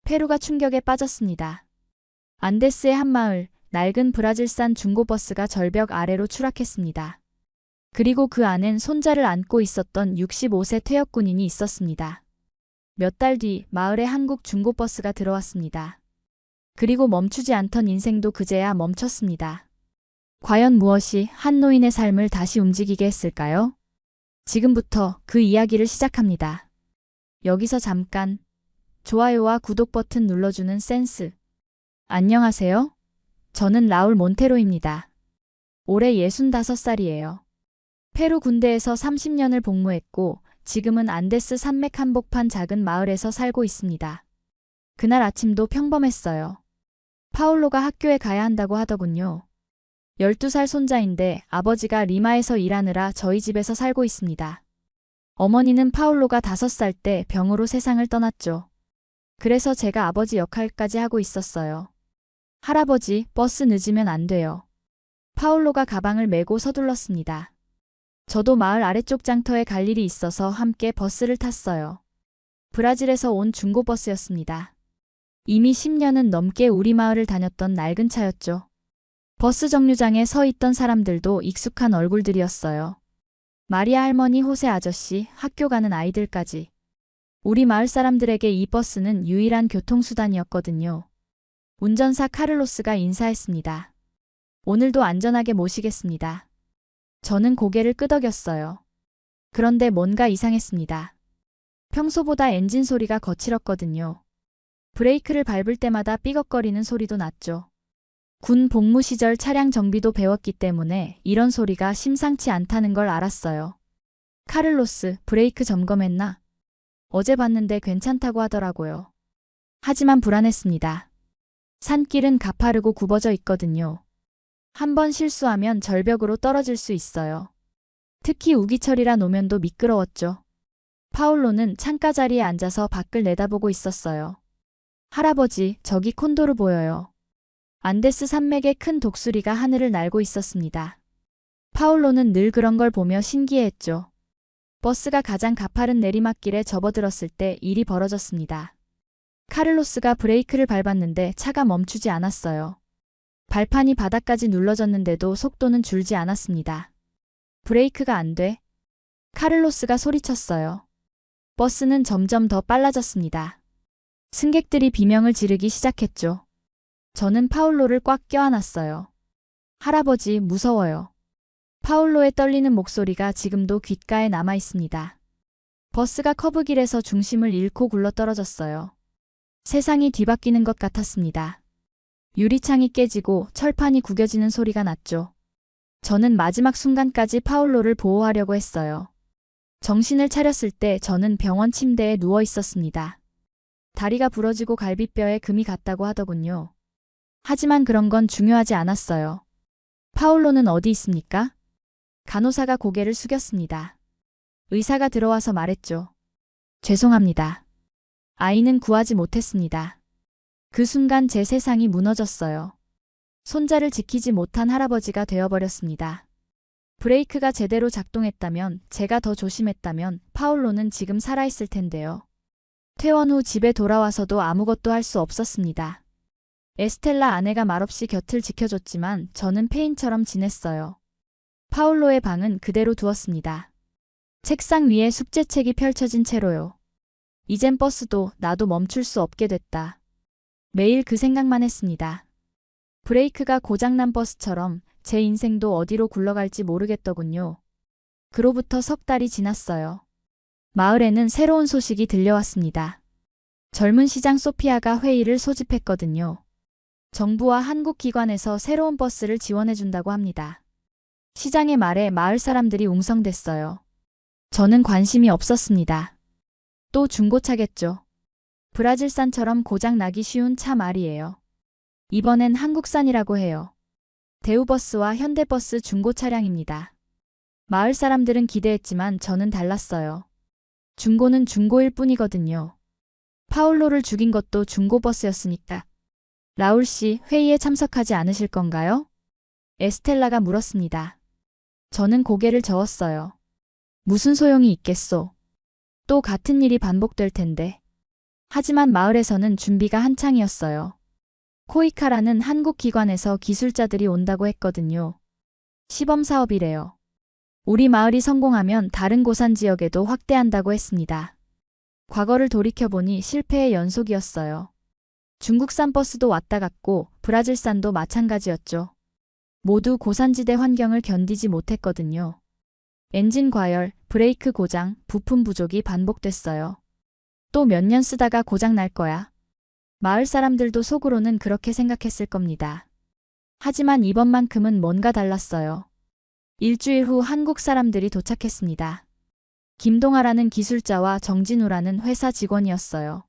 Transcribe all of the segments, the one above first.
페루가 충격에 빠졌습니다. 안데스의 한 마을, 낡은 브라질산 중고버스가 절벽 아래로 추락했습니다. 그리고 그 안엔 손자를 안고 있었던 65세 퇴역 군인이 있었습니다. 몇 달 뒤 마을에 한국 중고버스가 들어왔습니다. 그리고 멈추지 않던 인생도 그제야 멈췄습니다. 과연 무엇이 한 노인의 삶을 다시 움직이게 했을까요? 지금부터 그 이야기를 시작합니다. 여기서 잠깐 좋아요와 구독 버튼 눌러주는 센스. 안녕하세요. 저는 라울 몬테로입니다. 올해 65살이에요. 페루 군대에서 30년을 복무했고 지금은 안데스 산맥 한복판 작은 마을에서 살고 있습니다. 그날 아침도 평범했어요. 파울로가 학교에 가야 한다고 하더군요. 12살 손자인데 아버지가 리마에서 일하느라 저희 집에서 살고 있습니다. 어머니는 파울로가 5살 때 병으로 세상을 떠났죠. 그래서 제가 아버지 역할까지 하고 있었어요. 할아버지, 버스 늦으면 안 돼요. 파울로가 가방을 메고 서둘렀습니다. 저도 마을 아래쪽 장터에 갈 일이 있어서 함께 버스를 탔어요. 브라질에서 온 중고버스였습니다. 이미 10년은 넘게 우리 마을을 다녔던 낡은 차였죠. 버스 정류장에 서 있던 사람들도 익숙한 얼굴들이었어요. 마리아 할머니, 호세 아저씨, 학교 가는 아이들까지. 우리 마을 사람들에게 이 버스는 유일한 교통수단이었거든요. 운전사 카를로스가 인사했습니다. 오늘도 안전하게 모시겠습니다. 저는 고개를 끄덕였어요. 그런데 뭔가 이상했습니다. 평소보다 엔진 소리가 거칠었거든요. 브레이크를 밟을 때마다 삐걱거리는 소리도 났죠. 군 복무 시절 차량 정비도 배웠기 때문에 이런 소리가 심상치 않다는 걸 알았어요. 카를로스, 브레이크 점검했나? 어제 봤는데 괜찮다고 하더라고요. 하지만 불안했습니다. 산길은 가파르고 굽어져 있거든요. 한번 실수하면 절벽으로 떨어질 수 있어요. 특히 우기철이라 노면도 미끄러웠죠. 파울로는 창가 자리에 앉아서 밖을 내다보고 있었어요. 할아버지, 저기 콘도르 보여요. 안데스 산맥의 큰 독수리가 하늘을 날고 있었습니다. 파울로는 늘 그런 걸 보며 신기해했죠. 버스가 가장 가파른 내리막길에 접어들었을 때 일이 벌어졌습니다. 카를로스가 브레이크를 밟았는데 차가 멈추지 않았어요. 발판이 바닥까지 눌러졌는데도 속도는 줄지 않았습니다. 브레이크가 안 돼? 카를로스가 소리쳤어요. 버스는 점점 더 빨라졌습니다. 승객들이 비명을 지르기 시작했죠. 저는 파울로를 꽉 껴안았어요. 할아버지, 무서워요. 파울로의 떨리는 목소리가 지금도 귓가에 남아 있습니다. 버스가 커브길에서 중심을 잃고 굴러떨어졌어요. 세상이 뒤바뀌는 것 같았습니다. 유리창이 깨지고 철판이 구겨지는 소리가 났죠. 저는 마지막 순간까지 파울로를 보호하려고 했어요. 정신을 차렸을 때 저는 병원 침대에 누워 있었습니다. 다리가 부러지고 갈비뼈에 금이 갔다고 하더군요. 하지만 그런 건 중요하지 않았어요. 파울로는 어디 있습니까? 간호사가 고개를 숙였습니다. 의사가 들어와서 말했죠. 죄송합니다. 아이는 구하지 못했습니다. 그 순간 제 세상이 무너졌어요. 손자를 지키지 못한 할아버지가 되어버렸습니다. 브레이크가 제대로 작동했다면, 제가 더 조심했다면 파울로는 지금 살아있을 텐데요. 퇴원 후 집에 돌아와서도 아무것도 할 수 없었습니다. 에스텔라 아내가 말없이 곁을 지켜줬지만 저는 폐인처럼 지냈어요. 파울로의 방은 그대로 두었습니다. 책상 위에 숙제책이 펼쳐진 채로요. 이젠 버스도 나도 멈출 수 없게 됐다. 매일 그 생각만 했습니다. 브레이크가 고장난 버스처럼 제 인생도 어디로 굴러갈지 모르겠더군요. 그로부터 석 달이 지났어요. 마을에는 새로운 소식이 들려왔습니다. 젊은 시장 소피아가 회의를 소집했거든요. 정부와 한국 기관에서 새로운 버스를 지원해준다고 합니다. 시장의 말에 마을 사람들이 웅성댔어요. 저는 관심이 없었습니다. 또 중고차겠죠. 브라질산처럼 고장 나기 쉬운 차 말이에요. 이번엔 한국산이라고 해요. 대우버스와 현대버스 중고 차량입니다. 마을 사람들은 기대했지만 저는 달랐어요. 중고는 중고일 뿐이거든요. 파울로를 죽인 것도 중고버스였으니까. 라울 씨, 회의에 참석하지 않으실 건가요? 에스텔라가 물었습니다. 저는 고개를 저었어요. 무슨 소용이 있겠소. 또 같은 일이 반복될 텐데. 하지만 마을에서는 준비가 한창이었어요. 코이카라는 한국 기관에서 기술자들이 온다고 했거든요. 시범 사업이래요. 우리 마을이 성공하면 다른 고산 지역에도 확대한다고 했습니다. 과거를 돌이켜보니 실패의 연속이었어요. 중국산 버스도 왔다 갔고 브라질산도 마찬가지였죠. 모두 고산지대 환경을 견디지 못했거든요. 엔진 과열, 브레이크 고장, 부품 부족이 반복됐어요. 또 몇 년 쓰다가 고장 날 거야. 마을 사람들도 속으로는 그렇게 생각했을 겁니다. 하지만 이번만큼은 뭔가 달랐어요. 일주일 후 한국 사람들이 도착했습니다. 김동아라는 기술자와 정진우라는 회사 직원이었어요.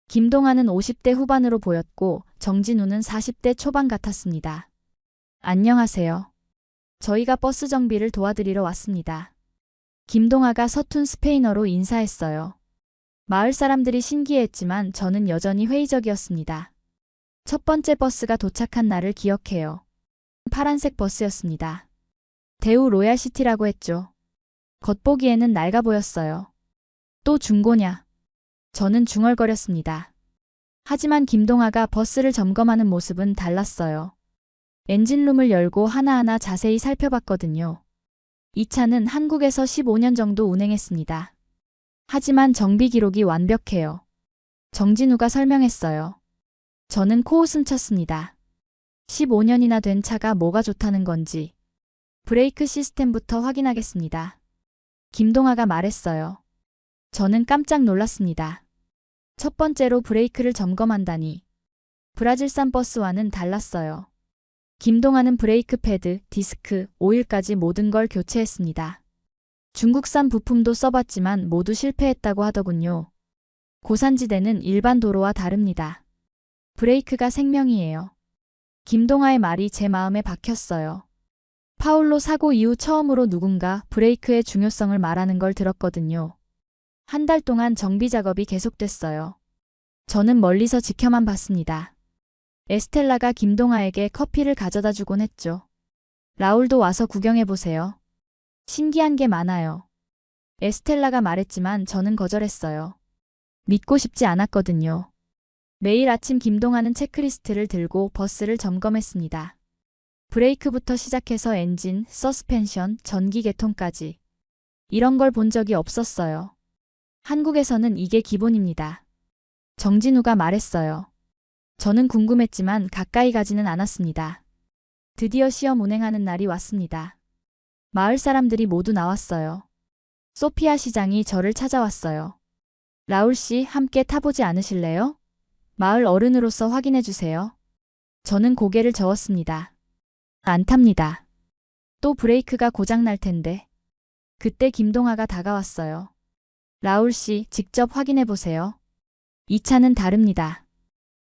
김동아는 50대 후반으로 보였고 정진우는 40대 초반 같았습니다. 안녕하세요. 저희가 버스 정비를 도와드리러 왔습니다. 김동아가 서툰 스페인어로 인사했어요. 마을 사람들이 신기했지만 저는 여전히 회의적이었습니다. 첫 번째 버스가 도착한 날을 기억해요. 파란색 버스였습니다. 대우 로얄시티라고 했죠. 겉보기에는 낡아 보였어요. 또 중고냐? 저는 중얼거렸습니다. 하지만 김동아가 버스를 점검하는 모습은 달랐어요. 엔진룸을 열고 하나하나 자세히 살펴봤거든요. 이 차는 한국에서 15년 정도 운행했습니다. 하지만 정비 기록이 완벽해요. 정진우가 설명했어요. 저는 코웃음 쳤습니다. 15년이나 된 차가 뭐가 좋다는 건지. 브레이크 시스템부터 확인하겠습니다. 김동아가 말했어요. 저는 깜짝 놀랐습니다. 첫 번째로 브레이크를 점검한다니. 브라질산 버스와는 달랐어요. 김동아는 브레이크 패드, 디스크, 오일까지 모든 걸 교체했습니다. 중국산 부품도 써봤지만 모두 실패했다고 하더군요. 고산지대는 일반 도로와 다릅니다. 브레이크가 생명이에요. 김동아의 말이 제 마음에 박혔어요. 파울로 사고 이후 처음으로 누군가 브레이크의 중요성을 말하는 걸 들었거든요. 한 달 동안 정비 작업이 계속됐어요. 저는 멀리서 지켜만 봤습니다. 에스텔라가 김동아에게 커피를 가져다 주곤 했죠. 라울도 와서 구경해보세요. 신기한 게 많아요. 에스텔라가 말했지만 저는 거절했어요. 믿고 싶지 않았거든요. 매일 아침 김동아는 체크리스트를 들고 버스를 점검했습니다. 브레이크부터 시작해서 엔진, 서스펜션, 전기 개통까지. 이런 걸 본 적이 없었어요. 한국에서는 이게 기본입니다. 정진우가 말했어요. 저는 궁금했지만 가까이 가지는 않았습니다. 드디어 시험 운행하는 날이 왔습니다. 마을 사람들이 모두 나왔어요. 소피아 시장이 저를 찾아왔어요. 라울 씨, 함께 타보지 않으실래요? 마을 어른으로서 확인해 주세요. 저는 고개를 저었습니다. 안 탑니다. 또 브레이크가 고장 날 텐데. 그때 김동아가 다가왔어요. 라울 씨, 직접 확인해 보세요. 이 차는 다릅니다.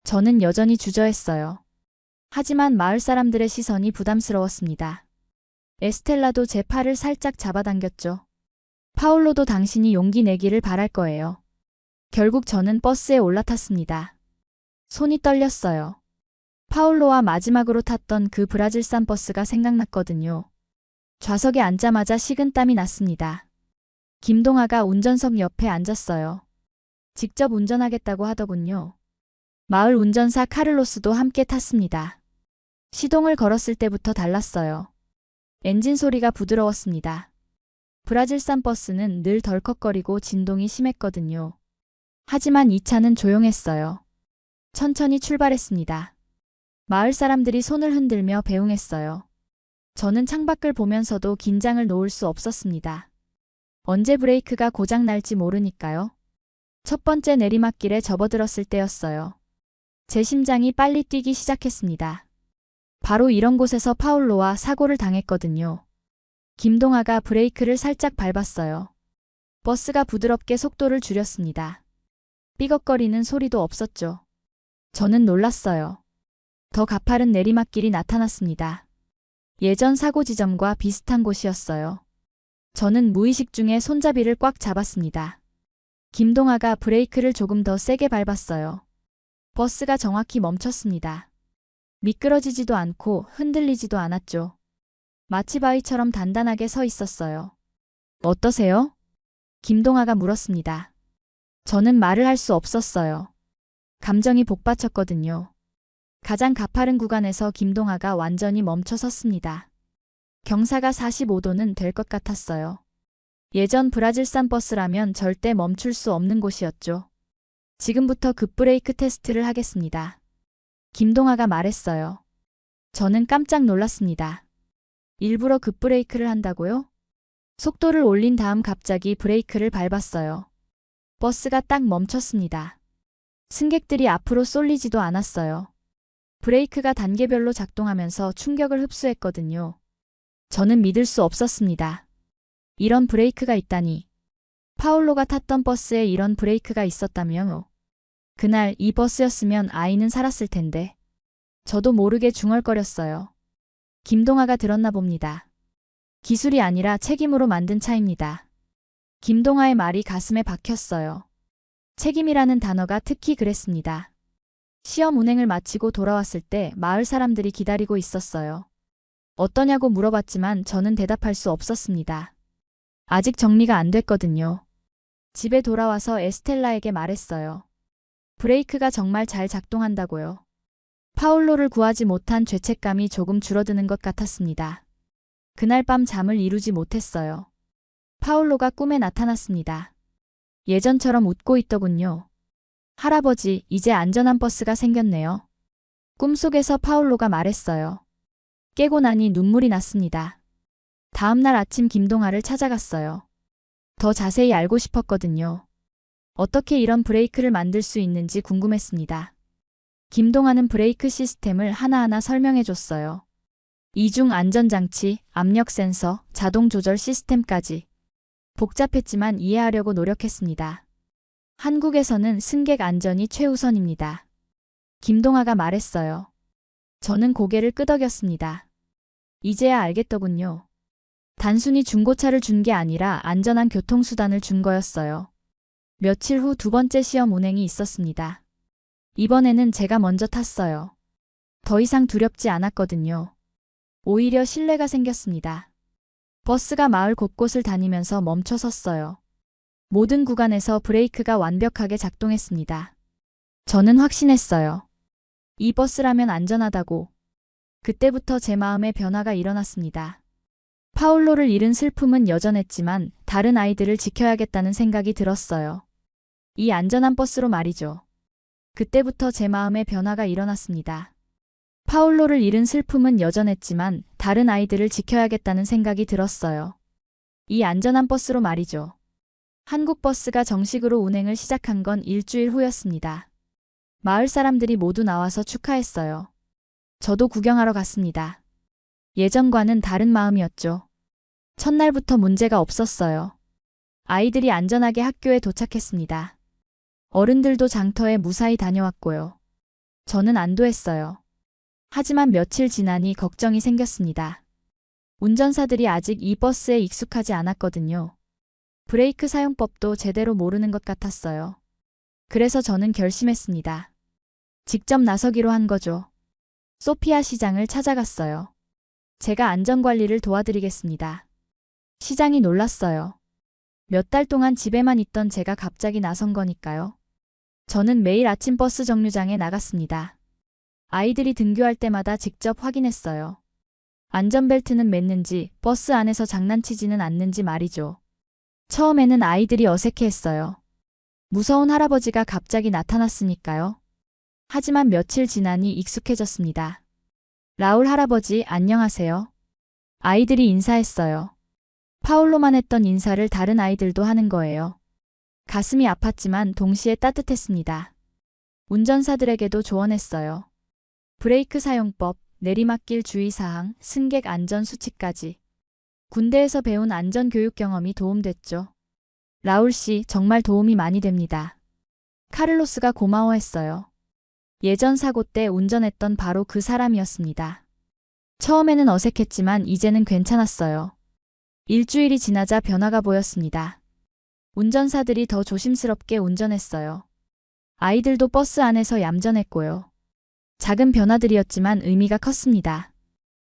저는 여전히 주저했어요. 하지만 마을 사람들의 시선이 부담스러웠습니다. 에스텔라도 제 팔을 살짝 잡아당겼죠. 파울로도 당신이 용기 내기를 바랄 거예요. 결국 저는 버스에 올라탔습니다. 손이 떨렸어요. 파울로와 마지막으로 탔던 그 브라질산 버스가 생각났거든요. 좌석에 앉자마자 식은땀이 났습니다. 김동아가 운전석 옆에 앉았어요. 직접 운전하겠다고 하더군요. 마을 운전사 카를로스도 함께 탔습니다. 시동을 걸었을 때부터 달랐어요. 엔진 소리가 부드러웠습니다. 브라질산 버스는 늘 덜컥거리고 진동이 심했거든요. 하지만 이 차는 조용했어요. 천천히 출발했습니다. 마을 사람들이 손을 흔들며 배웅했어요. 저는 창밖을 보면서도 긴장을 놓을 수 없었습니다. 언제 브레이크가 고장 날지 모르니까요. 첫 번째 내리막길에 접어들었을 때였어요. 제 심장이 빨리 뛰기 시작했습니다. 바로 이런 곳에서 파울로와 사고를 당했거든요. 김동아가 브레이크를 살짝 밟았어요. 버스가 부드럽게 속도를 줄였습니다. 삐걱거리는 소리도 없었죠. 저는 놀랐어요. 더 가파른 내리막길이 나타났습니다. 예전 사고 지점과 비슷한 곳이었어요. 저는 무의식 중에 손잡이를 꽉 잡았습니다. 김동아가 브레이크를 조금 더 세게 밟았어요. 버스가 정확히 멈췄습니다. 미끄러지지도 않고 흔들리지도 않았죠. 마치 바위처럼 단단하게 서 있었어요. 어떠세요? 김동아가 물었습니다. 저는 말을 할 수 없었어요. 감정이 복받쳤거든요. 가장 가파른 구간에서 김동하가 완전히 멈춰 섰습니다. 경사가 45도는 될 것 같았어요. 예전 브라질산 버스라면 절대 멈출 수 없는 곳이었죠. 지금부터 급브레이크 테스트를 하겠습니다. 김동하가 말했어요. 저는 깜짝 놀랐습니다. 일부러 급브레이크를 한다고요? 속도를 올린 다음 갑자기 브레이크를 밟았어요. 버스가 딱 멈췄습니다. 승객들이 앞으로 쏠리지도 않았어요. 브레이크가 단계별로 작동하면서 충격을 흡수했거든요. 저는 믿을 수 없었습니다. 이런 브레이크가 있다니. 파울로가 탔던 버스에 이런 브레이크가 있었다며요. 그날 이 버스였으면 아이는 살았을 텐데. 저도 모르게 중얼거렸어요. 김동하가 들었나 봅니다. 기술이 아니라 책임으로 만든 차입니다. 김동하의 말이 가슴에 박혔어요. 책임이라는 단어가 특히 그랬습니다. 시험 운행을 마치고 돌아왔을 때 마을 사람들이 기다리고 있었어요. 어떠냐고 물어봤지만 저는 대답할 수 없었습니다. 아직 정리가 안 됐거든요. 집에 돌아와서 에스텔라에게 말했어요. 브레이크가 정말 잘 작동한다고요. 파울로를 구하지 못한 죄책감이 조금 줄어드는 것 같았습니다. 그날 밤 잠을 이루지 못했어요. 파울로가 꿈에 나타났습니다. 예전처럼 웃고 있더군요. 할아버지, 이제 안전한 버스가 생겼네요. 꿈속에서 파울로가 말했어요. 깨고 나니 눈물이 났습니다. 다음날 아침 김동하를 찾아갔어요. 더 자세히 알고 싶었거든요. 어떻게 이런 브레이크를 만들 수 있는지 궁금했습니다. 김동하는 브레이크 시스템을 하나하나 설명해줬어요. 이중 안전장치, 압력 센서, 자동 조절 시스템까지. 복잡했지만 이해하려고 노력했습니다. 한국에서는 승객 안전이 최우선입니다. 김동하가 말했어요. 저는 고개를 끄덕였습니다. 이제야 알겠더군요. 단순히 중고차를 준 게 아니라 안전한 교통수단을 준 거였어요. 며칠 후 두 번째 시험 운행이 있었습니다. 이번에는 제가 먼저 탔어요. 더 이상 두렵지 않았거든요. 오히려 신뢰가 생겼습니다. 버스가 마을 곳곳을 다니면서 멈춰 섰어요. 모든 구간에서 브레이크가 완벽하게 작동했습니다. 저는 확신했어요. 이 버스라면 안전하다고. 그때부터 제 마음에 변화가 일어났습니다. 파울로를 잃은 슬픔은 여전했지만 다른 아이들을 지켜야겠다는 생각이 들었어요. 이 안전한 버스로 말이죠. 그때부터 제 마음에 변화가 일어났습니다. 파울로를 잃은 슬픔은 여전했지만 다른 아이들을 지켜야겠다는 생각이 들었어요. 이 안전한 버스로 말이죠. 한국 버스가 정식으로 운행을 시작한 건 일주일 후였습니다. 마을 사람들이 모두 나와서 축하했어요. 저도 구경하러 갔습니다. 예전과는 다른 마음이었죠. 첫날부터 문제가 없었어요. 아이들이 안전하게 학교에 도착했습니다. 어른들도 장터에 무사히 다녀왔고요. 저는 안도했어요. 하지만 며칠 지나니 걱정이 생겼습니다. 운전사들이 아직 이 버스에 익숙하지 않았거든요. 브레이크 사용법도 제대로 모르는 것 같았어요. 그래서 저는 결심했습니다. 직접 나서기로 한 거죠. 소피아 시장을 찾아갔어요. 제가 안전관리를 도와드리겠습니다. 시장이 놀랐어요. 몇 달 동안 집에만 있던 제가 갑자기 나선 거니까요. 저는 매일 아침 버스 정류장에 나갔습니다. 아이들이 등교할 때마다 직접 확인했어요. 안전벨트는 맸는지, 버스 안에서 장난치지는 않는지 말이죠. 처음에는 아이들이 어색해했어요. 무서운 할아버지가 갑자기 나타났으니까요. 하지만 며칠 지나니 익숙해졌습니다. 라울 할아버지, 안녕하세요. 아이들이 인사했어요. 파울로만 했던 인사를 다른 아이들도 하는 거예요. 가슴이 아팠지만 동시에 따뜻했습니다. 운전사들에게도 조언했어요. 브레이크 사용법, 내리막길 주의사항, 승객 안전 수칙까지. 군대에서 배운 안전교육 경험이 도움됐죠. 라울 씨, 정말 도움이 많이 됩니다. 카를로스가 고마워했어요. 예전 사고 때 운전했던 바로 그 사람이었습니다. 처음에는 어색했지만 이제는 괜찮았어요. 일주일이 지나자 변화가 보였습니다. 운전사들이 더 조심스럽게 운전했어요. 아이들도 버스 안에서 얌전했고요. 작은 변화들이었지만 의미가 컸습니다.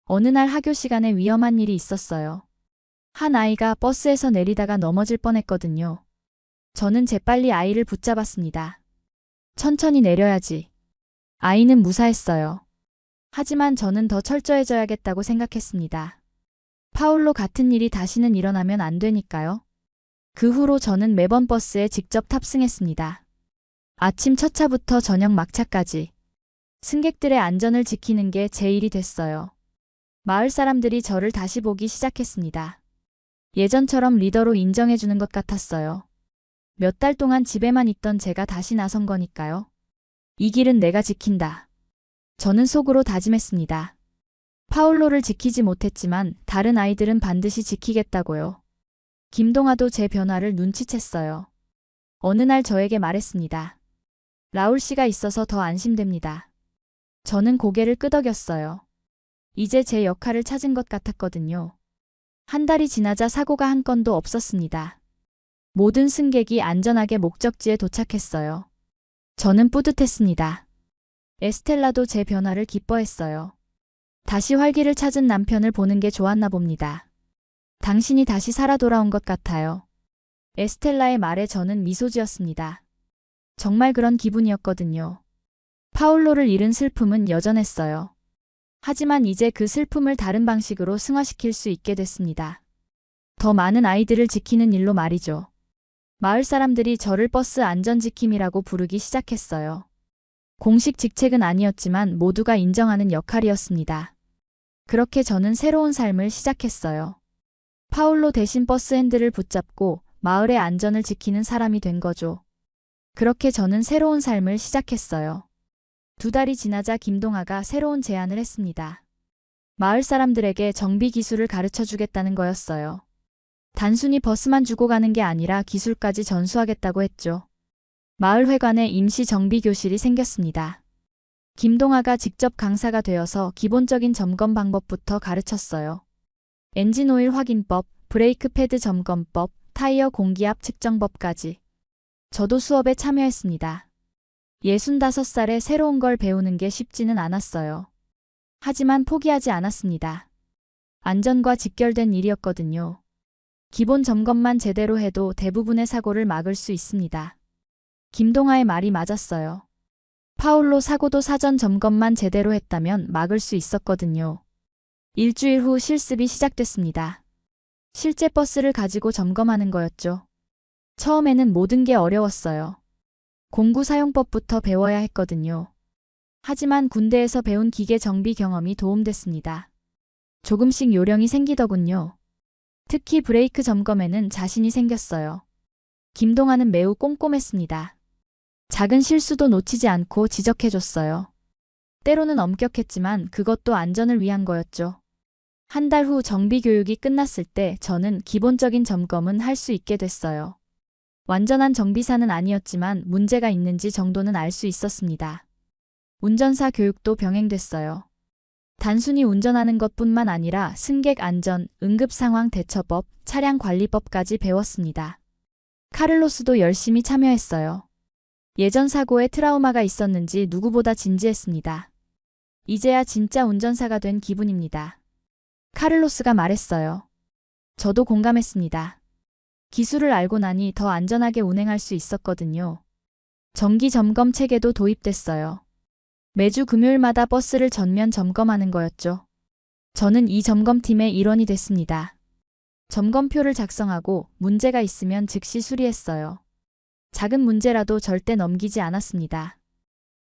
어느 날 하교 시간에 위험한 일이 있었어요. 한 아이가 버스에서 내리다가 넘어질 뻔했거든요. 저는 재빨리 아이를 붙잡았습니다. 천천히 내려야지. 아이는 무사했어요. 하지만 저는 더 철저해져야겠다고 생각했습니다. 파울로 같은 일이 다시는 일어나면 안 되니까요. 그 후로 저는 매번 버스에 직접 탑승했습니다. 아침 첫 차부터 저녁 막차까지 승객들의 안전을 지키는 게 제 일이 됐어요. 마을 사람들이 저를 다시 보기 시작했습니다. 예전처럼 리더로 인정해주는 것 같았어요. 몇 달 동안 집에만 있던 제가 다시 나선 거니까요. 이 길은 내가 지킨다. 저는 속으로 다짐했습니다. 파울로를 지키지 못했지만 다른 아이들은 반드시 지키겠다고요. 김동아도 제 변화를 눈치챘어요. 어느 날 저에게 말했습니다. 라울 씨가 있어서 더 안심됩니다. 저는 고개를 끄덕였어요. 이제 제 역할을 찾은 것 같았거든요. 한 달이 지나자 사고가 한 건도 없었습니다. 모든 승객이 안전하게 목적지에 도착했어요. 저는 뿌듯했습니다. 에스텔라도 제 변화를 기뻐했어요. 다시 활기를 찾은 남편을 보는 게 좋았나 봅니다. 당신이 다시 살아 돌아온 것 같아요. 에스텔라의 말에 저는 미소 지었습니다. 정말 그런 기분이었거든요. 파울로를 잃은 슬픔은 여전했어요. 하지만 이제 그 슬픔을 다른 방식으로 승화시킬 수 있게 됐습니다. 더 많은 아이들을 지키는 일로 말이죠. 마을 사람들이 저를 버스 안전지킴이라고 부르기 시작했어요. 공식 직책은 아니었지만 모두가 인정하는 역할이었습니다. 그렇게 저는 새로운 삶을 시작했어요. 파울로 대신 버스 핸들을 붙잡고 마을의 안전을 지키는 사람이 된 거죠. 그렇게 저는 새로운 삶을 시작했어요. 2달이 지나자 김동아가 새로운 제안을 했습니다. 마을 사람들에게 정비 기술을 가르쳐 주겠다는 거였어요. 단순히 버스만 주고 가는 게 아니라 기술까지 전수하겠다고 했죠. 마을 회관에 임시 정비 교실이 생겼습니다. 김동아가 직접 강사가 되어서 기본적인 점검 방법부터 가르쳤어요. 엔진 오일 확인법, 브레이크 패드 점검법, 타이어 공기압 측정법까지. 저도 수업에 참여했습니다. 65살에 새로운 걸 배우는 게 쉽지는 않았어요. 하지만 포기하지 않았습니다. 안전과 직결된 일이었거든요. 기본 점검만 제대로 해도 대부분의 사고를 막을 수 있습니다. 김동아의 말이 맞았어요. 파울로 사고도 사전 점검만 제대로 했다면 막을 수 있었거든요. 일주일 후 실습이 시작됐습니다. 실제 버스를 가지고 점검하는 거였죠. 처음에는 모든 게 어려웠어요. 공구 사용법부터 배워야 했거든요. 하지만 군대에서 배운 기계 정비 경험이 도움됐습니다. 조금씩 요령이 생기더군요. 특히 브레이크 점검에는 자신이 생겼어요. 김동아는 매우 꼼꼼했습니다. 작은 실수도 놓치지 않고 지적해줬어요. 때로는 엄격했지만 그것도 안전을 위한 거였죠. 한 달 후 정비 교육이 끝났을 때 저는 기본적인 점검은 할 수 있게 됐어요. 완전한 정비사는 아니었지만 문제가 있는지 정도는 알 수 있었습니다. 운전사 교육도 병행됐어요. 단순히 운전하는 것뿐만 아니라 승객 안전, 응급상황 대처법, 차량 관리법까지 배웠습니다. 카를로스도 열심히 참여했어요. 예전 사고에 트라우마가 있었는지 누구보다 진지했습니다. 이제야 진짜 운전사가 된 기분입니다. 카를로스가 말했어요. 저도 공감했습니다. 기술을 알고 나니 더 안전하게 운행할 수 있었거든요. 정기 점검 체계도 도입됐어요. 매주 금요일마다 버스를 전면 점검하는 거였죠. 저는 이 점검팀의 일원이 됐습니다. 점검표를 작성하고 문제가 있으면 즉시 수리했어요. 작은 문제라도 절대 넘기지 않았습니다.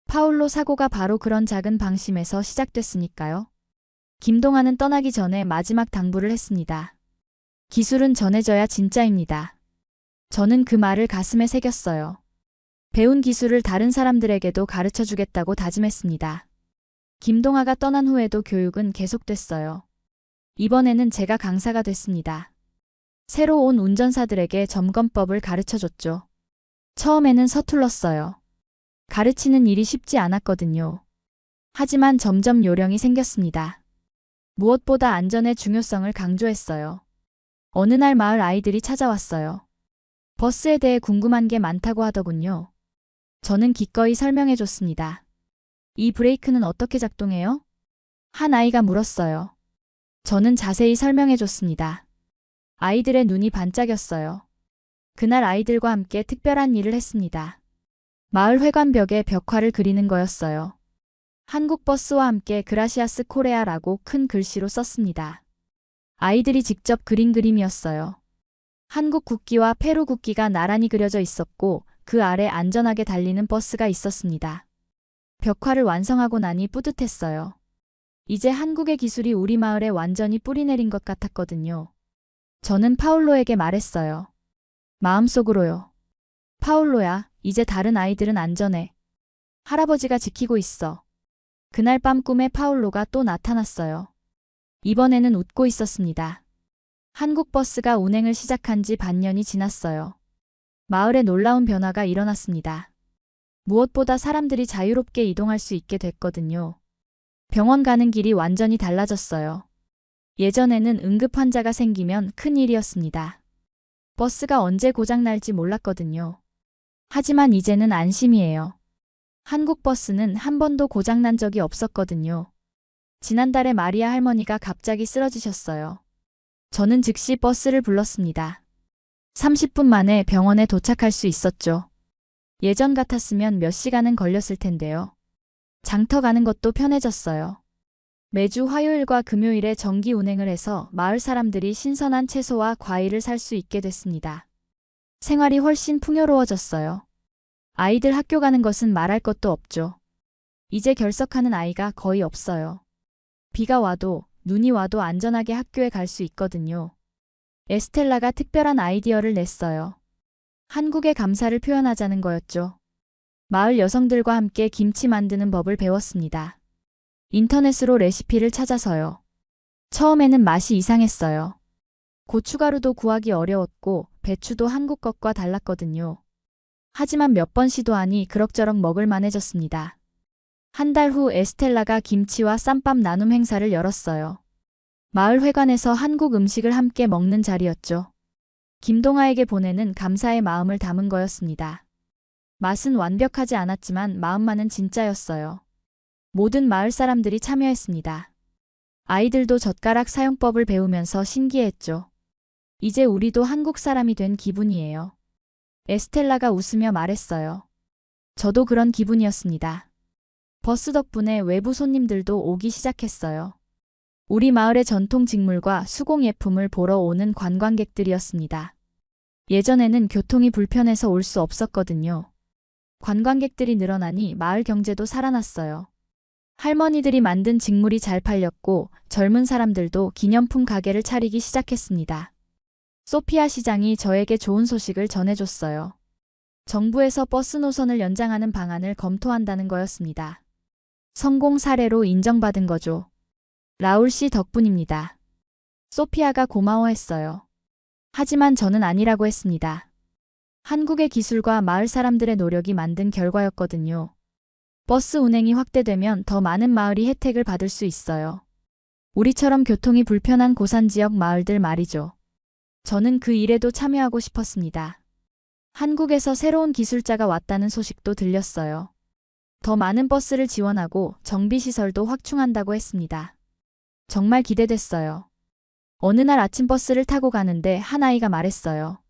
파울로 사고가 바로 그런 작은 방심에서 시작됐으니까요. 김동아는 떠나기 전에 마지막 당부를 했습니다. 기술은 전해져야 진짜입니다. 저는 그 말을 가슴에 새겼어요. 배운 기술을 다른 사람들에게도 가르쳐 주겠다고 다짐했습니다. 김동아가 떠난 후에도 교육은 계속됐어요. 이번에는 제가 강사가 됐습니다. 새로 온 운전사들에게 점검법을 가르쳐 줬죠. 처음에는 서툴렀어요. 가르치는 일이 쉽지 않았거든요. 하지만 점점 요령이 생겼습니다. 무엇보다 안전의 중요성을 강조했어요. 어느 날 마을 아이들이 찾아왔어요. 버스에 대해 궁금한 게 많다고 하더군요. 저는 기꺼이 설명해 줬습니다. 이 브레이크는 어떻게 작동해요? 한 아이가 물었어요. 저는 자세히 설명해 줬습니다. 아이들의 눈이 반짝였어요. 그날 아이들과 함께 특별한 일을 했습니다. 마을 회관벽에 벽화를 그리는 거였어요. 한국 버스와 함께 그라시아스 코레아라고 큰 글씨로 썼습니다. 아이들이 직접 그린 그림이었어요. 한국 국기와 페루 국기가 나란히 그려져 있었고 그 아래 안전하게 달리는 버스가 있었습니다. 벽화를 완성하고 나니 뿌듯했어요. 이제 한국의 기술이 우리 마을에 완전히 뿌리내린 것 같았거든요. 저는 파울로에게 말했어요. 마음속으로요. 파울로야, 이제 다른 아이들은 안전해. 할아버지가 지키고 있어. 그날 밤 꿈에 파울로가 또 나타났어요. 이번에는 웃고 있었습니다. 한국 버스가 운행을 시작한 지 반년이 지났어요. 마을에 놀라운 변화가 일어났습니다. 무엇보다 사람들이 자유롭게 이동할 수 있게 됐거든요. 병원 가는 길이 완전히 달라졌어요. 예전에는 응급 환자가 생기면 큰일이었습니다. 버스가 언제 고장날지 몰랐거든요. 하지만 이제는 안심이에요. 한국 버스는 한 번도 고장난 적이 없었거든요. 지난달에 마리아 할머니가 갑자기 쓰러지셨어요. 저는 즉시 버스를 불렀습니다. 30분 만에 병원에 도착할 수 있었죠. 예전 같았으면 몇 시간은 걸렸을 텐데요. 장터 가는 것도 편해졌어요. 매주 화요일과 금요일에 정기 운행을 해서 마을 사람들이 신선한 채소와 과일을 살 수 있게 됐습니다. 생활이 훨씬 풍요로워졌어요. 아이들 학교 가는 것은 말할 것도 없죠. 이제 결석하는 아이가 거의 없어요. 비가 와도 눈이 와도 안전하게 학교에 갈 수 있거든요. 에스텔라가 특별한 아이디어를 냈어요. 한국의 감사를 표현하자는 거였죠. 마을 여성들과 함께 김치 만드는 법을 배웠습니다. 인터넷으로 레시피를 찾아서요. 처음에는 맛이 이상했어요. 고춧가루도 구하기 어려웠고 배추도 한국 것과 달랐거든요. 하지만 몇 번 시도하니 그럭저럭 먹을 만해졌습니다. 한 달 후 에스텔라가 김치와 쌈밥 나눔 행사를 열었어요. 마을 회관에서 한국 음식을 함께 먹는 자리였죠. 김동아에게 보내는 감사의 마음을 담은 거였습니다. 맛은 완벽하지 않았지만 마음만은 진짜였어요. 모든 마을 사람들이 참여했습니다. 아이들도 젓가락 사용법을 배우면서 신기해했죠. 이제 우리도 한국 사람이 된 기분이에요. 에스텔라가 웃으며 말했어요. 저도 그런 기분이었습니다. 버스 덕분에 외부 손님들도 오기 시작했어요. 우리 마을의 전통 직물과 수공예품을 보러 오는 관광객들이었습니다. 예전에는 교통이 불편해서 올 수 없었거든요. 관광객들이 늘어나니 마을 경제도 살아났어요. 할머니들이 만든 직물이 잘 팔렸고 젊은 사람들도 기념품 가게를 차리기 시작했습니다. 소피아 시장이 저에게 좋은 소식을 전해줬어요. 정부에서 버스 노선을 연장하는 방안을 검토한다는 거였습니다. 성공 사례로 인정받은 거죠. 라울 씨 덕분입니다. 소피아가 고마워했어요. 하지만 저는 아니라고 했습니다. 한국의 기술과 마을 사람들의 노력이 만든 결과였거든요. 버스 운행이 확대되면 더 많은 마을이 혜택을 받을 수 있어요. 우리처럼 교통이 불편한 고산 지역 마을들 말이죠. 저는 그 일에도 참여하고 싶었습니다. 한국에서 새로운 기술자가 왔다는 소식도 들렸어요. 더 많은 버스를 지원하고 정비시설도 확충한다고 했습니다. 정말 기대됐어요. 어느 날 아침 버스를 타고 가는데 한 아이가 말했어요.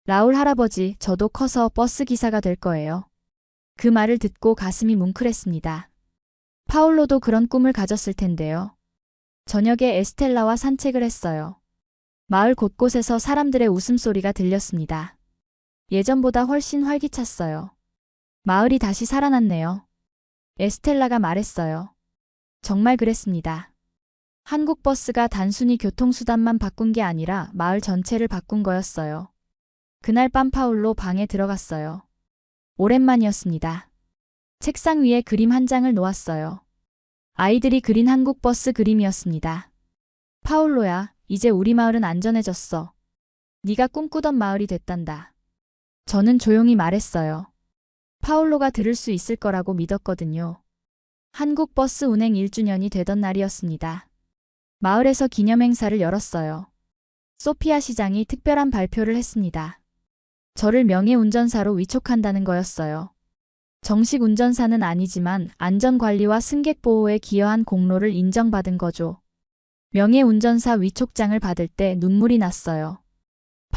라울 할아버지, 저도 커서 버스 기사가 될 거예요. 그 말을 듣고 가슴이 뭉클했습니다. 파울로도 그런 꿈을 가졌을 텐데요. 저녁에 에스텔라와 산책을 했어요. 마을 곳곳에서 사람들의 웃음소리가 들렸습니다. 예전보다 훨씬 활기찼어요. 마을이 다시 살아났네요. 에스텔라가 말했어요. 정말 그랬습니다. 한국 버스가 단순히 교통수단만 바꾼 게 아니라 마을 전체를 바꾼 거였어요. 그날 밤 파울로 방에 들어갔어요. 오랜만이었습니다. 책상 위에 그림 한 장을 놓았어요. 아이들이 그린 한국 버스 그림이었습니다. 파울로야, 이제 우리 마을은 안전해졌어. 네가 꿈꾸던 마을이 됐단다. 저는 조용히 말했어요. 파울로가 들을 수 있을 거라고 믿었거든요. 한국 버스 운행 1주년이 되던 날이었습니다. 마을에서 기념행사를 열었어요. 소피아 시장이 특별한 발표를 했습니다. 저를 명예운전사로 위촉한다는 거였어요. 정식 운전사는 아니지만 안전관리와 승객보호에 기여한 공로를 인정받은 거죠. 명예운전사 위촉장을 받을 때 눈물이 났어요.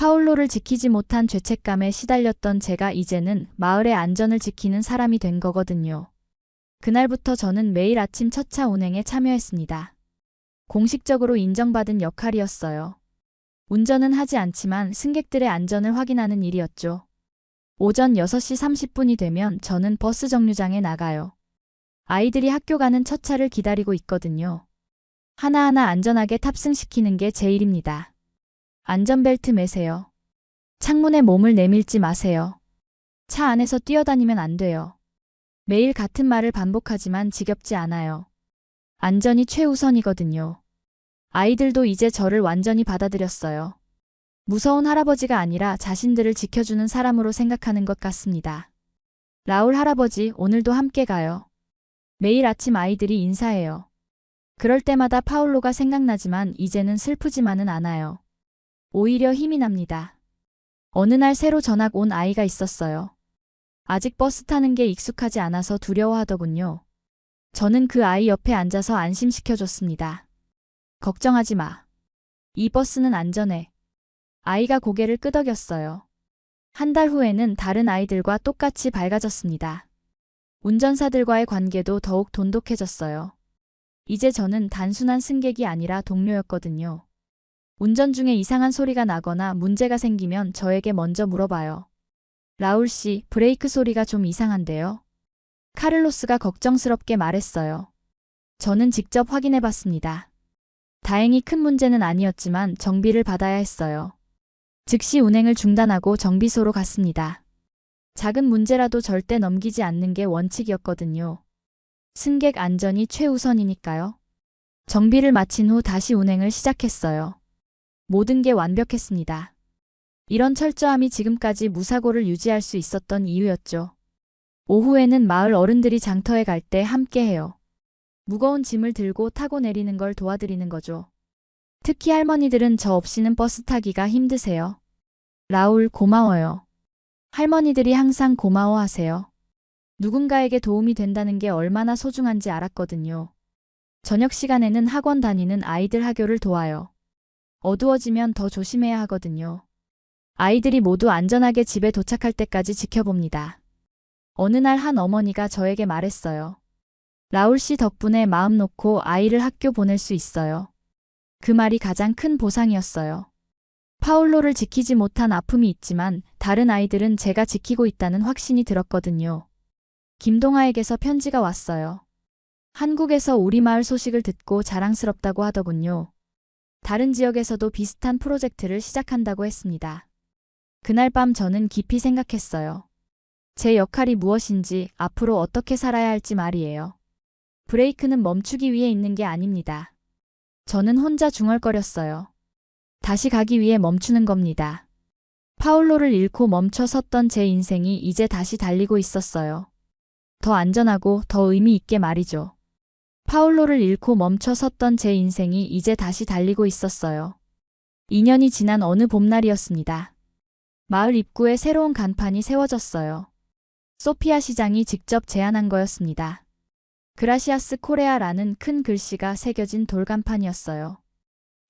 파울로를 지키지 못한 죄책감에 시달렸던 제가 이제는 마을의 안전을 지키는 사람이 된 거거든요. 그날부터 저는 매일 아침 첫 차 운행에 참여했습니다. 공식적으로 인정받은 역할이었어요. 운전은 하지 않지만 승객들의 안전을 확인하는 일이었죠. 오전 6시 30분이 되면 저는 버스 정류장에 나가요. 아이들이 학교 가는 첫 차를 기다리고 있거든요. 하나하나 안전하게 탑승시키는 게 제 일입니다. 안전벨트 매세요. 창문에 몸을 내밀지 마세요. 차 안에서 뛰어다니면 안 돼요. 매일 같은 말을 반복하지만 지겹지 않아요. 안전이 최우선이거든요. 아이들도 이제 저를 완전히 받아들였어요. 무서운 할아버지가 아니라 자신들을 지켜주는 사람으로 생각하는 것 같습니다. 라울 할아버지, 오늘도 함께 가요. 매일 아침 아이들이 인사해요. 그럴 때마다 파울로가 생각나지만 이제는 슬프지만은 않아요. 오히려 힘이 납니다. 어느 날 새로 전학 온 아이가 있었어요. 아직 버스 타는 게 익숙하지 않아서 두려워하더군요. 저는 그 아이 옆에 앉아서 안심시켜줬습니다. 걱정하지 마. 이 버스는 안전해. 아이가 고개를 끄덕였어요. 한 달 후에는 다른 아이들과 똑같이 밝아졌습니다. 운전사들과의 관계도 더욱 돈독해졌어요. 이제 저는 단순한 승객이 아니라 동료였거든요. 운전 중에 이상한 소리가 나거나 문제가 생기면 저에게 먼저 물어봐요. 라울 씨, 브레이크 소리가 좀 이상한데요? 카를로스가 걱정스럽게 말했어요. 저는 직접 확인해 봤습니다. 다행히 큰 문제는 아니었지만 정비를 받아야 했어요. 즉시 운행을 중단하고 정비소로 갔습니다. 작은 문제라도 절대 넘기지 않는 게 원칙이었거든요. 승객 안전이 최우선이니까요. 정비를 마친 후 다시 운행을 시작했어요. 모든 게 완벽했습니다. 이런 철저함이 지금까지 무사고를 유지할 수 있었던 이유였죠. 오후에는 마을 어른들이 장터에 갈 때 함께 해요. 무거운 짐을 들고 타고 내리는 걸 도와드리는 거죠. 특히 할머니들은 저 없이는 버스 타기가 힘드세요. 라울, 고마워요. 할머니들이 항상 고마워하세요. 누군가에게 도움이 된다는 게 얼마나 소중한지 알았거든요. 저녁 시간에는 학원 다니는 아이들 하교를 도와요. 어두워지면 더 조심해야 하거든요. 아이들이 모두 안전하게 집에 도착할 때까지 지켜봅니다. 어느 날 한 어머니가 저에게 말했어요. 라울 씨 덕분에 마음 놓고 아이를 학교 보낼 수 있어요. 그 말이 가장 큰 보상이었어요. 파울로를 지키지 못한 아픔이 있지만 다른 아이들은 제가 지키고 있다는 확신이 들었거든요. 김동아에게서 편지가 왔어요. 한국에서 우리 마을 소식을 듣고 자랑스럽다고 하더군요. 다른 지역에서도 비슷한 프로젝트를 시작한다고 했습니다. 그날 밤 저는 깊이 생각했어요. 제 역할이 무엇인지, 앞으로 어떻게 살아야 할지 말이에요. 브레이크는 멈추기 위해 있는 게 아닙니다. 저는 혼자 중얼거렸어요. 다시 가기 위해 멈추는 겁니다. 파울로를 잃고 멈춰 섰던 제 인생이 이제 다시 달리고 있었어요. 더 안전하고 더 의미 있게 말이죠. 파울로를 잃고 멈춰 섰던 제 인생이 이제 다시 달리고 있었어요. 2년이 지난 어느 봄날이었습니다. 마을 입구에 새로운 간판이 세워졌어요. 소피아 시장이 직접 제안한 거였습니다. 그라시아스 코레아라는 큰 글씨가 새겨진 돌간판이었어요.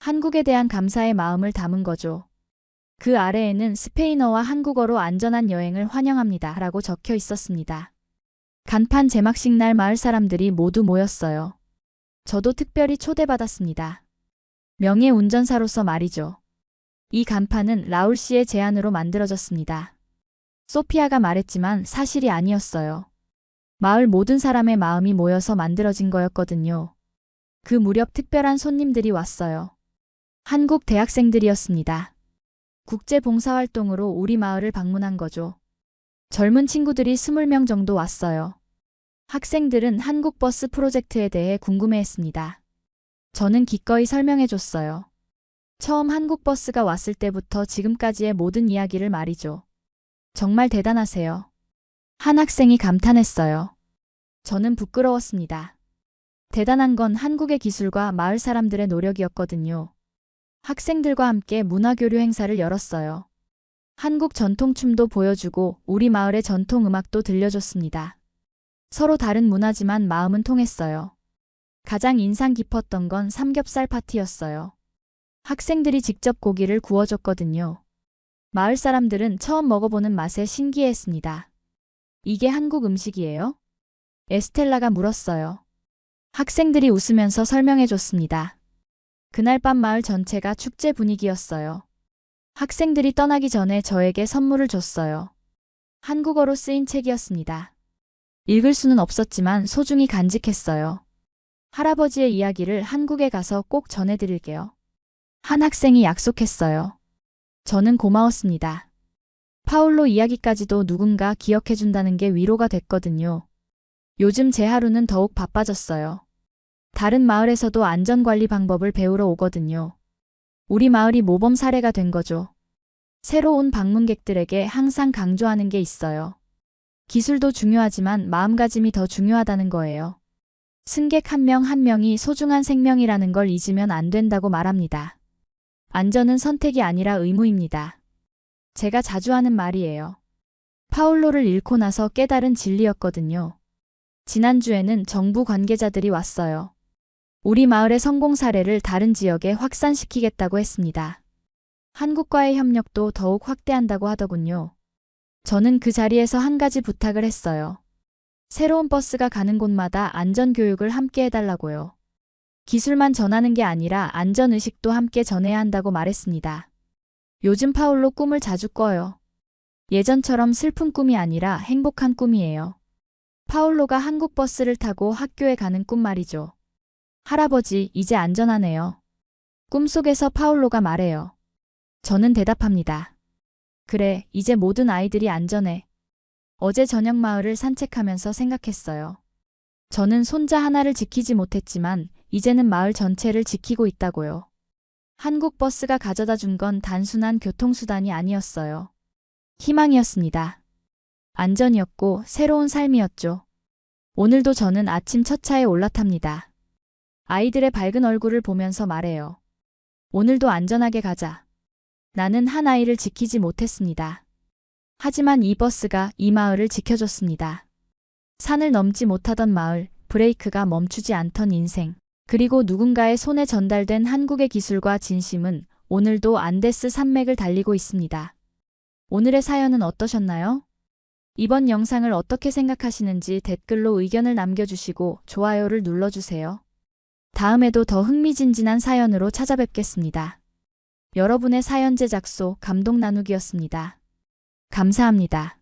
한국에 대한 감사의 마음을 담은 거죠. 그 아래에는 스페인어와 한국어로 안전한 여행을 환영합니다 라고 적혀 있었습니다. 간판 제막식 날 마을 사람들이 모두 모였어요. 저도 특별히 초대받았습니다. 명예 운전사로서 말이죠. 이 간판은 라울 씨의 제안으로 만들어졌습니다. 소피아가 말했지만 사실이 아니었어요. 마을 모든 사람의 마음이 모여서 만들어진 거였거든요. 그 무렵 특별한 손님들이 왔어요. 한국 대학생들이었습니다. 국제봉사활동으로 우리 마을을 방문한 거죠. 젊은 친구들이 20명 정도 왔어요. 학생들은 한국버스 프로젝트에 대해 궁금해했습니다. 저는 기꺼이 설명해줬어요. 처음 한국버스가 왔을 때부터 지금까지의 모든 이야기를 말이죠. 정말 대단하세요. 한 학생이 감탄했어요. 저는 부끄러웠습니다. 대단한 건 한국의 기술과 마을 사람들의 노력이었거든요. 학생들과 함께 문화교류 행사를 열었어요. 한국 전통춤도 보여주고 우리 마을의 전통음악도 들려줬습니다. 서로 다른 문화지만 마음은 통했어요. 가장 인상 깊었던 건 삼겹살 파티였어요. 학생들이 직접 고기를 구워줬거든요. 마을 사람들은 처음 먹어보는 맛에 신기해했습니다. 이게 한국 음식이에요? 에스텔라가 물었어요. 학생들이 웃으면서 설명해줬습니다. 그날 밤 마을 전체가 축제 분위기였어요. 학생들이 떠나기 전에 저에게 선물을 줬어요. 한국어로 쓰인 책이었습니다. 읽을 수는 없었지만 소중히 간직했어요. 할아버지의 이야기를 한국에 가서 꼭 전해드릴게요. 한 학생이 약속했어요. 저는 고마웠습니다. 파울로 이야기까지도 누군가 기억해준다는 게 위로가 됐거든요. 요즘 제 하루는 더욱 바빠졌어요. 다른 마을에서도 안전관리 방법을 배우러 오거든요. 우리 마을이 모범 사례가 된 거죠. 새로 온 방문객들에게 항상 강조하는 게 있어요. 기술도 중요하지만 마음가짐이 더 중요하다는 거예요. 승객 한 명 한 명이 소중한 생명이라는 걸 잊으면 안 된다고 말합니다. 안전은 선택이 아니라 의무입니다. 제가 자주 하는 말이에요. 파울로를 잃고 나서 깨달은 진리였거든요. 지난주에는 정부 관계자들이 왔어요. 우리 마을의 성공 사례를 다른 지역에 확산시키겠다고 했습니다. 한국과의 협력도 더욱 확대한다고 하더군요. 저는 그 자리에서 한 가지 부탁을 했어요. 새로운 버스가 가는 곳마다 안전교육을 함께 해달라고요. 기술만 전하는 게 아니라 안전의식도 함께 전해야 한다고 말했습니다. 요즘 파울로 꿈을 자주 꿔요. 예전처럼 슬픈 꿈이 아니라 행복한 꿈이에요. 파울로가 한국 버스를 타고 학교에 가는 꿈 말이죠. 할아버지, 이제 안전하네요. 꿈속에서 파울로가 말해요. 저는 대답합니다. 그래, 이제 모든 아이들이 안전해. 어제 저녁 마을을 산책하면서 생각했어요. 저는 손자 하나를 지키지 못했지만 이제는 마을 전체를 지키고 있다고요. 한국 버스가 가져다 준 건 단순한 교통수단이 아니었어요. 희망이었습니다. 안전이었고 새로운 삶이었죠. 오늘도 저는 아침 첫 차에 올라탑니다. 아이들의 밝은 얼굴을 보면서 말해요. 오늘도 안전하게 가자. 나는 한 아이를 지키지 못했습니다. 하지만 이 버스가 이 마을을 지켜줬습니다. 산을 넘지 못하던 마을, 브레이크가 멈추지 않던 인생, 그리고 누군가의 손에 전달된 한국의 기술과 진심은 오늘도 안데스 산맥을 달리고 있습니다. 오늘의 사연은 어떠셨나요? 이번 영상을 어떻게 생각하시는지 댓글로 의견을 남겨주시고 좋아요를 눌러주세요. 다음에도 더 흥미진진한 사연으로 찾아뵙겠습니다. 여러분의 사연 제작소 감동 나누기였습니다. 감사합니다.